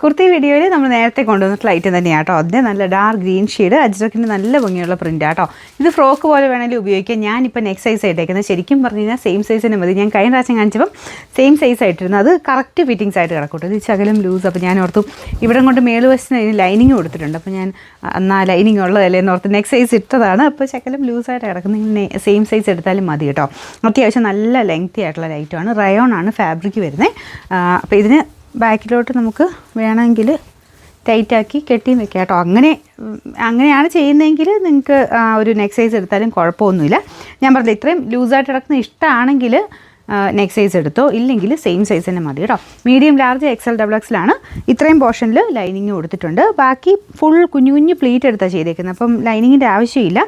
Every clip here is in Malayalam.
കുർത്തി വീഡിയോയിൽ നമ്മൾ നേരത്തെ കൊണ്ടുവന്നിട്ടുള്ള ഐറ്റം തന്നെയാണ് കേട്ടോ. അതിൻ്റെ നല്ല ഡാർക്ക് ഗ്രീൻ ഷെയ്ഡ്, അജ്രക്കിൻ്റെ നല്ല ഭംഗിയുള്ള പ്രിൻ്റ് ആട്ടോ. ഇത് ഫ്രോക്ക് പോലെ വേണമെങ്കിൽ ഉപയോഗിക്കാം. ഞാനിപ്പോൾ നെക്സ്റ്റ് സൈസ് ആയിട്ടേക്കുന്നത് ശരിക്കും പറഞ്ഞു കഴിഞ്ഞാൽ സെയിം സൈസിന് മതി. ഞാൻ കഴിഞ്ഞ പ്രാവശ്യം കാണിച്ചപ്പം സെയിം സൈസ് ആയിട്ടിരുന്നു. അത് കറക്റ്റ് ഫിറ്റിങ്സ് ആയിട്ട് കിടക്കൂട്ടോ. ഇത് ശകലം ലൂസ്. അപ്പോൾ ഞാൻ ഓർത്തു ഇവിടെ കൊണ്ട് മേളുവശത്തിന് അതിന് ലൈനിങ് കൊടുത്തിട്ടുണ്ട്. അപ്പോൾ ഞാൻ എന്നാൽ ലൈനിങ് ഉള്ളതല്ലേ എന്നോർത്ത് നെക്സ്റ്റ് സൈസ് ഇട്ടതാണ്. അപ്പോൾ ശകലം ലൂസായിട്ട് കിടക്കുന്നത് സെയിം സൈസ് എടുത്താലും മതി കേട്ടോ. അത്യാവശ്യം നല്ല ലെങ്തി ആയിട്ടുള്ള ഐറ്റമാണ്. റയോൺ ആണ് ഫാബ്രിക് വരുന്നത്. അപ്പോൾ ഇതിന് ബാക്കിലോട്ട് നമുക്ക് വേണമെങ്കിൽ ടൈറ്റാക്കി കെട്ടി വെക്കാം കേട്ടോ. അങ്ങനെയാണ് ചെയ്യുന്നതെങ്കിൽ നിങ്ങൾക്ക് ഒരു നെക്ക് സൈസ് എടുത്താലും കുഴപ്പമൊന്നുമില്ല. ഞാൻ പറഞ്ഞില്ല, ഇത്രയും ലൂസായിട്ട് കിടക്കുന്ന ഇഷ്ടമാണെങ്കിൽ നെക്ക് സൈസ് എടുത്തോ, ഇല്ലെങ്കിൽ സെയിം സൈസ് തന്നെ മതി കേട്ടോ. മീഡിയം, ലാർജ്, XL, XXL ഇത്രയും പോർഷനിൽ ലൈനിങ് കൊടുത്തിട്ടുണ്ട്. ബാക്കി ഫുൾ കുഞ്ഞു കുഞ്ഞു പ്ലീറ്റ് എടുത്താണ് ചെയ്തേക്കുന്നത്. അപ്പം ലൈനിങ്ങിൻ്റെ ആവശ്യമില്ല.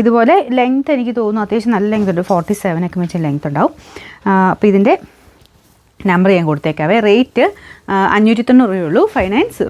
ഇതുപോലെ ലെങ്ത്ത് എനിക്ക് തോന്നുന്നു അത്യാവശ്യം നല്ല ലെങ്ത് ഉണ്ട്. 47 വെച്ച് ലെങ്ത് ഉണ്ടാവും. അപ്പോൾ ഇതിൻ്റെ നമ്പർ ഞാൻ കൊടുത്തേക്കാവേ. റേറ്റ് 590 രൂപയുള്ളൂ. 590.